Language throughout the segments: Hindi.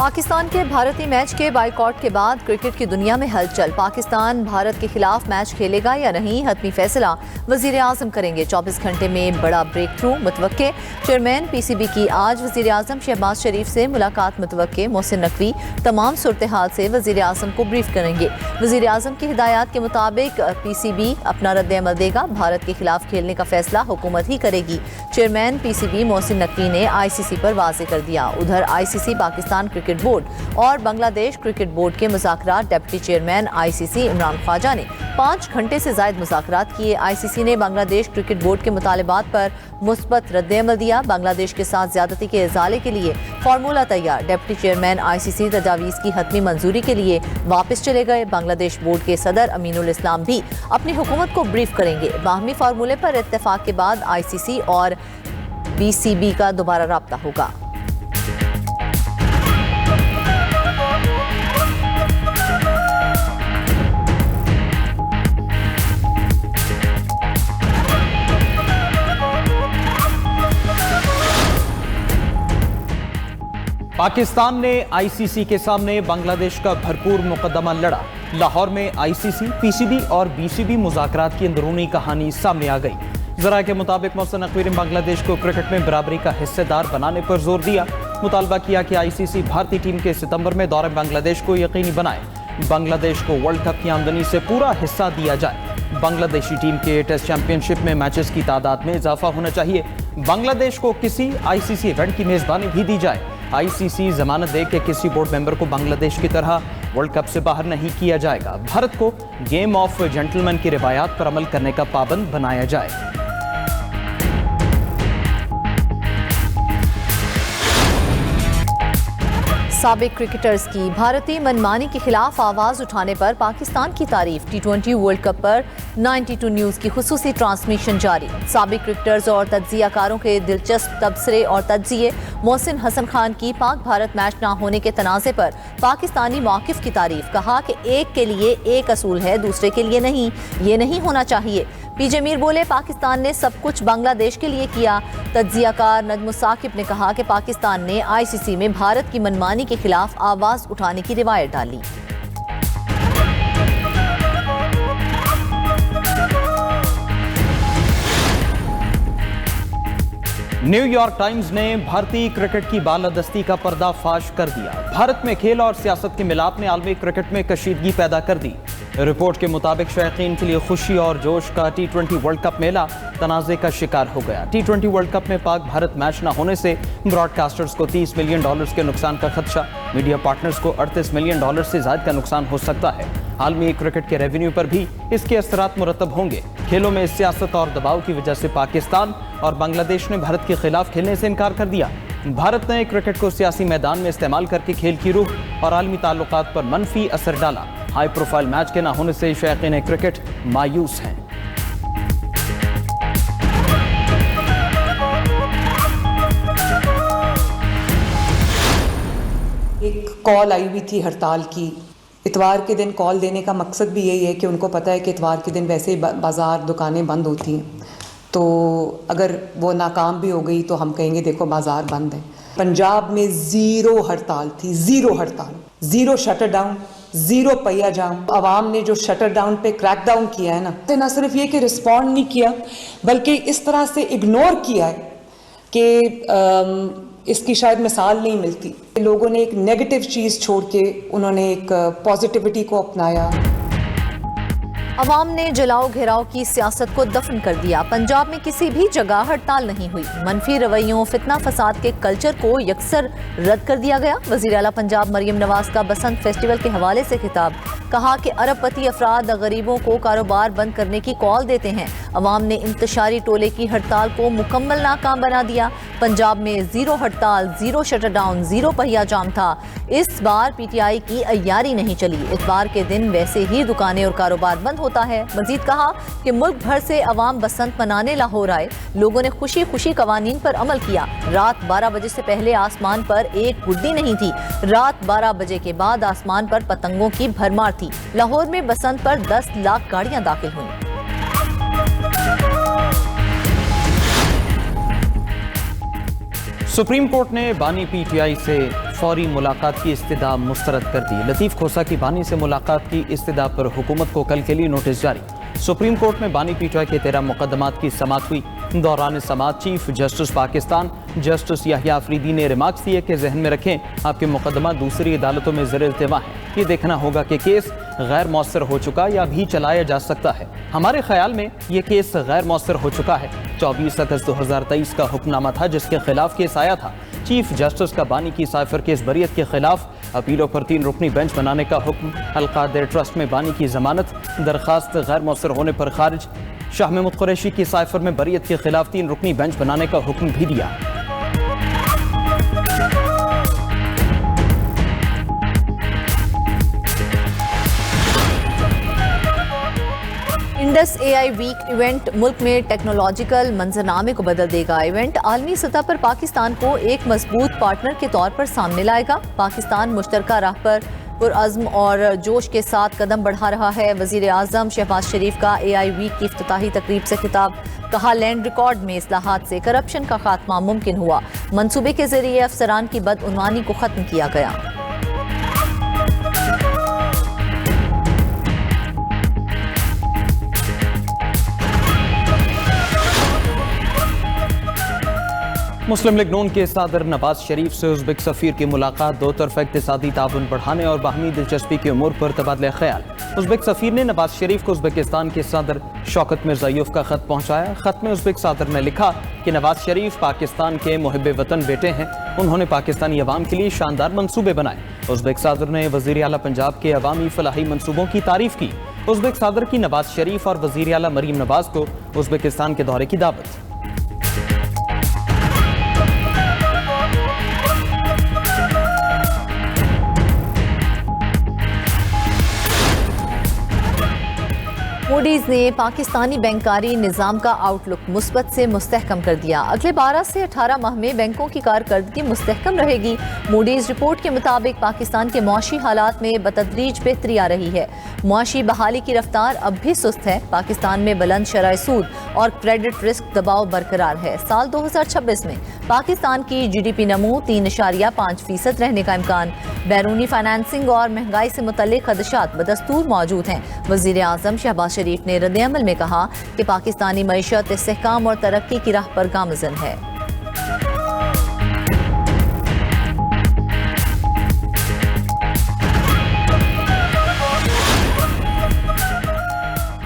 पाकिस्तान के भारतीय मैच के बाइकआउट के बाद क्रिकेट की दुनिया में हलचल। पाकिस्तान भारत के खिलाफ मैच खेलेगा या नहीं, हतमी फैसला वजीर आजम करेंगे। 24 घंटे में बड़ा ब्रेक थ्रू मुतवक्के। चेयरमैन PCB की आज वजीर आजम शहबाज शरीफ से मुलाकात मुतवक्के। मोहसिन नकवी तमाम सूरत हाल से वजीर आजम को ब्रीफ करेंगे। वजीर आजम की हिदायत के मुताबिक PCB अपना रद्द अमल देगा। भारत के खिलाफ खेलने का फैसला हुकूमत ही करेगी। चेयरमैन PCB मोहसिन नकवी ने ICC पर वाज़ेह कर दिया। उधर ICC पाकिस्तान क्रिकेट बोर्ड और बांग्लादेश क्रिकेट बोर्ड के मुज़ाकरात। Deputy chairman ICC Imran Khawaja ने 5 घंटे से ज़ायद मुज़ाकरात किए। ICC ने बांग्लादेश क्रिकेट बोर्ड के मुतालिबात पर मुस्बत रद्द अमल दिया। बांग्लादेश के साथ ज़्यादती के इज़ाले के लिए फार्मूला तैयार। डिप्टी चेयरमैन ICC तजावीज़ की हतमी मंजूरी के लिए वापस चले गए। बांग्लादेश बोर्ड के सदर अमीनुल इस्लाम भी अपनी हुकूमत को ब्रीफ करेंगे। बाहमी फार्मूले पर इत्तेफाक के बाद ICC और BCB का दोबारा राब्ता होगा। पाकिस्तान ने ICC के सामने बांग्लादेश का भरपूर मुकदमा लड़ा। लाहौर में ICC, PCB और BCB मुज़ाकरात की अंदरूनी कहानी सामने आ गई। ज़राए के मुताबिक मोहसिन नकवी ने बांग्लादेश को क्रिकेट में बराबरी का हिस्सेदार बनाने पर जोर दिया। मुतालबा किया कि ICC भारतीय टीम के सितंबर में दौरे बांग्लादेश को यकीनी बनाए। बांग्लादेश को वर्ल्ड कप की आमदनी से पूरा हिस्सा दिया जाए। बांग्लादेशी टीम के टेस्ट चैंपियनशिप में मैचेस की तादाद में इजाफा होना चाहिए। बांग्लादेश को किसी ICC इवेंट की मेजबानी भी दी जाए। ICC जमानत दे के किसी बोर्ड मेंबर को बांग्लादेश की तरह वर्ल्ड कप से बाहर नहीं किया जाएगा। भारत को गेम ऑफ जेंटलमैन की रिवायात पर अमल करने का पाबंद बनाया जाए। साबिक क्रिकेटर्स की भारतीय मनमानी के खिलाफ आवाज़ उठाने पर पाकिस्तान की तारीफ। T20 वर्ल्ड कप पर 92 न्यूज़ की खुसूसी ट्रांसमिशन जारी। साबिक क्रिकेटर्स और तज्जियाकारों के दिलचस्प तबसरे और तज्जिए। मोहसिन हसन खान की पाक भारत मैच ना होने के तनाज़े पर पाकिस्तानी मौक़िफ़ की तारीफ। कहा कि एक के लिए एक असूल है, दूसरे के लिए नहीं, ये नहीं होना चाहिए। PJ मीर बोले पाकिस्तान ने सब कुछ बांग्लादेश के लिए किया। तज्जियाकार नजमुस साकिब ने कहा कि पाकिस्तान ने ICC में भारत की मनमानी के खिलाफ आवाज़ उठाने की रिवायत डाली। न्यूयॉर्क टाइम्स ने भारतीय क्रिकेट की बालादस्ती का पर्दाफाश कर दिया। भारत में खेल और सियासत के मिलाप ने आलमी क्रिकेट में कशीदगी पैदा कर दी। रिपोर्ट के मुताबिक शायकीन के लिए खुशी और जोश का T20 वर्ल्ड कप मेला तनाज़े का शिकार हो गया। T20 वर्ल्ड कप में पाक भारत मैच न होने से ब्रॉडकास्टर्स को $30 मिलियन के नुकसान का खदशा। मीडिया पार्टनर्स को $38 मिलियन से ज़ायद का नुकसान हो सकता है। आलमी क्रिकेट के रेवेन्यू पर भी इसके असरात मुरतब होंगे। खेलों में सियासत और दबाव की वजह से पाकिस्तान और बांग्लादेश ने भारत के खिलाफ खेलने से इनकार कर दिया। भारत ने क्रिकेट को सियासी मैदान में इस्तेमाल करके खेल की रूह और आलमी ताल्लुकात पर मनफी असर डाला। हाई प्रोफाइल मैच के न होने से शायकीन क्रिकेट मायूस हैं। एक कॉल आई हुई थी हड़ताल की। इतवार के दिन कॉल देने का मकसद भी यही है कि उनको पता है कि इतवार के दिन वैसे ही बाज़ार दुकानें बंद होती हैं, तो अगर वो नाकाम भी हो गई तो हम कहेंगे देखो बाज़ार बंद है। पंजाब में ज़ीरो हड़ताल थी, ज़ीरो हड़ताल, ज़ीरो शटर डाउन, ज़ीरो पहिया जाम। आवाम ने जो शटर डाउन पे क्रैक डाउन किया है ना सिर्फ ये कि रिस्पॉन्ड नहीं किया बल्कि इस तरह से इग्नोर किया है कि इसकी शायद मिसाल नहीं मिलती। लोगों ने एक नेगेटिव चीज़ छोड़ के उन्होंने एक पॉजिटिविटी को अपनाया। अवाम ने जलाओ घेराव की सियासत को दफन कर दिया। पंजाब में किसी भी जगह हड़ताल नहीं हुई। मनफी रवैयों, फितना फसाद के कल्चर को यकसर रद्द कर दिया गया। वज़ीर आला पंजाब मरियम नवाज का बसंत फेस्टिवल के हवाले से खिताब। कहा कि अरबपति अफराद गरीबों को कारोबार बंद करने की कॉल देते हैं। अवाम ने इंतशारी टोले की हड़ताल को मुकम्मल नाकाम बना दिया। पंजाब में ज़ीरो हड़ताल, ज़ीरो शटर डाउन, ज़ीरो पहिया जाम था। इस बार PTI की अय्यारी नहीं चली। इतवार के दिन वैसे ही दुकानें और कारोबार बंद होता है। मजीद कहा कि मुल्क भर से अवाम बसंत मनाने लाहौर आए। लोगों ने खुशी खुशी कवानीन पर अमल किया। रात 12 बजे से पहले आसमान पर एक गुड्डी नहीं थी। रात 12 बजे के बाद आसमान पर पतंगों की भरमार थी। लाहौर में बसंत पर 10 लाख गाड़ियां दाखिल हुई। सुप्रीम कोर्ट ने बानी PTI से फौरी मुलाकात की इस्तदा मुस्तरद कर दी। लतीफ़ खोसा की बानी से मुलाकात की इस्तदा पर हुकूमत को कल के लिए नोटिस जारी। सुप्रीम कोर्ट में बानी पीटीआई के 13 मुकदमात की समाअत हुई। दौरान समाअत chief justice Pakistan justice Yahya Afridi ने रिमार्क्स दिए कि जहन में रखें, आपके मुकदमा दूसरी अदालतों में ज़ेर इल्तिमा है। ये देखना होगा कि केस गैर मौसर हो चुका या भी चलाया जा सकता है। हमारे ख्याल में ये केस गैर मौसर हो चुका है। 24 अगस्त 2023 का हुक्मनामा था जिसके खिलाफ केस आया था। चीफ जस्टिस का बानी की साइफर केस बरियत के खिलाफ अपीलों पर 3 रुकनी बेंच बनाने का हुक्म। अलकादिर ट्रस्ट में बानी की जमानत दरखास्त गैर मौसर होने पर खारिज। शाह महमूद कुरैशी की साइफर में बरियत के खिलाफ 3 रुकनी बेंच बनाने का हुक्म भी दिया। इंडस AI वीक इवेंट मुल्क में टेक्नोलॉजिकल मंजरनामे को बदल देगा। इवेंट आलमी सतह पर पाकिस्तान को एक मजबूत पार्टनर के तौर पर सामने लाएगा। पाकिस्तान मुश्तरका राह पर पुरअज़्म और जोश के साथ कदम बढ़ा रहा है। वज़ीर आज़म शहबाज शरीफ का AI वीक की इफ्तिताही तकरीब से खिताब। कहा, लैंड रिकॉर्ड में इस्लाहात से करप्शन का खात्मा मुमकिन हुआ। मंसूबे के जरिए अफसरान की बदउनवानी को ख़त्म किया गया। मुस्लिम लीग नून के सदर नवाज शरीफ से उज़्बेक सफ़ीर की मुलाकात। दो तरफ़ा इक़्तिसादी ताउन बढ़ाने और बाहमी दिलचस्पी के उमूर पर तबादला ख्याल। उज़्बेक सफ़ीर ने नवाज शरीफ को उज़्बेकिस्तान के सदर शौकत मिर्ज़ायोफ का ख़त पहुँचाया। ख़त में उज़्बेक सदर ने लिखा कि नवाज शरीफ पाकिस्तान के मुहिब वतन बेटे हैं। उन्होंने पाकिस्तानी अवाम के लिए शानदार मनसूबे बनाए। उज़्बेक सदर ने वज़ीर आला पंजाब के अवामी फलाही मनसूबों की तारीफ़ की। उज़्बेक सदर की नवाज शरीफ और वज़ीर आला मरीम नवाज को उज़्बेकिस्तान के दौरे की दावत। मूडीज ने पाकिस्तानी बैंकारी निज़ाम का आउटलुक मुस्बत से मुस्तहकम कर दिया। अगले 12 से 18 माह में बैंकों की कारकर्दगी मुस्तहकम रहेगी। मूडीज रिपोर्ट के मुताबिक पाकिस्तान के मुआशी हालात में बतदरीज बेहतरी आ रही है। मुआशी बहाली की रफ्तार अब भी सुस्त है। पाकिस्तान में बुलंद शरह सूद और क्रेडिट रिस्क दबाव बरकरार है। साल 2026 में पाकिस्तान की GDP नमू 3.5% रहने का इम्कान। बैरूनी फाइनेंसिंग और महंगाई से मुतल्लिक खदशात बदस्तूर मौजूद हैं। वज़ीर आज़म शहबाज शरीफ ने रद्द-ए-अमल में कहा कि पाकिस्तानी मईशत इस्तेहकाम और तरक्की की राह पर गामज़न है।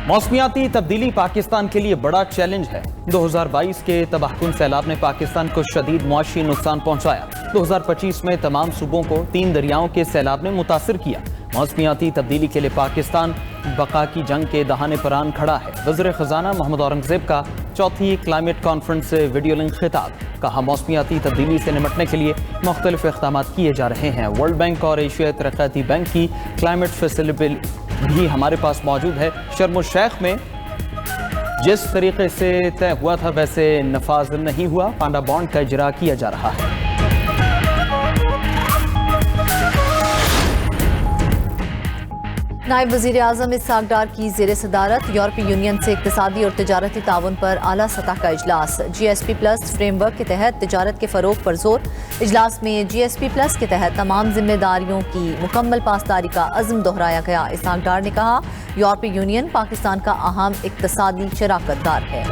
मौसमियाती तब्दीली पाकिस्तान के लिए बड़ा चैलेंज है। 2022 के तबाहकुन सैलाब ने पाकिस्तान को शदीद मुआशी नुकसान पहुंचाया। 2025 में तमाम सूबों को 3 दरियाओं के सैलाब ने मुतासिर किया। मौसमियाती तब्दीली के लिए पाकिस्तान बका की जंग के दहाने पर आन खड़ा है। वज़ीर ख़ज़ाना मोहम्मद औरंगज़ेब का चौथी क्लाइमेट कॉन्फ्रेंस से वीडियो लिंक खिताब। कहा, मौसमियाती तब्दीली से निपटने के लिए मुख्तलिफ इक़दाम किए जा रहे हैं। वर्ल्ड बैंक और एशियाई तरक्याती बैंक की क्लाइमेट फैसिलिटी भी हमारे पास मौजूद है। शर्म उल शेख में जिस तरीके से तय हुआ था वैसे नफाज नहीं हुआ। पांडा बॉन्ड का इजरा किया जा रहा है। नायब वज़ीर आज़म इसहाक़ डार की ज़ेर सदारत यूरोपीय यूनियन से इक़्तिसादी और तिजारती ताउन पर आला सतह का इजलास। GSP+ फ्रेमवर्क के तहत तिजारत के फ़रोग़ पर जोर। इजलास में GSP+ के तहत तमाम जिम्मेदारियों की मुकम्मल पासदारी का अज़्म दोहराया गया। इसहाक़ डार ने कहा, यूरोपीय यूनियन पाकिस्तान का अहम इक़्तिसादी शराकतदार है।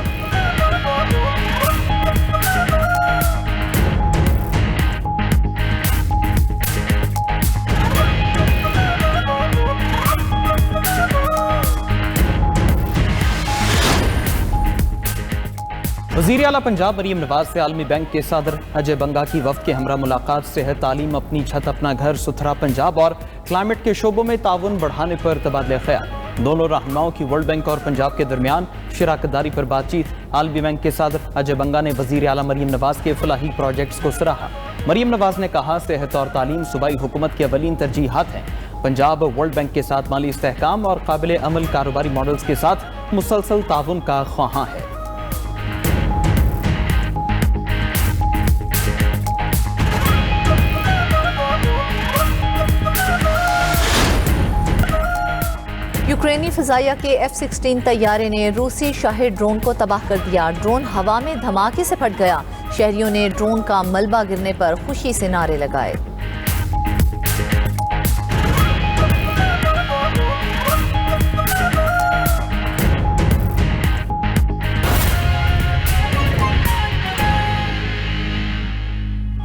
वज़ीर आला पंजाब मरीम नवाज से आलमी बैंक के सदर अजय बंगा की वफ़द के हमरा मुलाकात। सेहत, तालीम, अपनी छत अपना घर, सुथरा पंजाब और क्लाइमेट के शोबों में ताउन बढ़ाने पर तबादला ख्याल। दोनों रहनुमाओं की वर्ल्ड बैंक और पंजाब के दरमियान शराकतदारी पर बातचीत। आलमी बैंक के सदर अजय बंगा ने वज़ीर आला मरीम नवाज के फलाही प्रोजेक्ट्स को सराहा। मरीम नवाज ने कहा, सेहत और तालीम सूबाई हुकूमत की अवलीन तरजीहात हैं। पंजाब वर्ल्ड बैंक के साथ माली इस्तेहकाम और काबिल अमल कारोबारी मॉडल्स के साथ मुसलसल ताउन का ख्वाहां है। यूक्रेनी फ़िज़ाइया के F-16 तैयारे ने रूसी शाही ड्रोन को तबाह कर दिया। ड्रोन हवा में धमाके से फट गया। शहरियों ने ड्रोन का मलबा गिरने पर खुशी से नारे लगाए। है।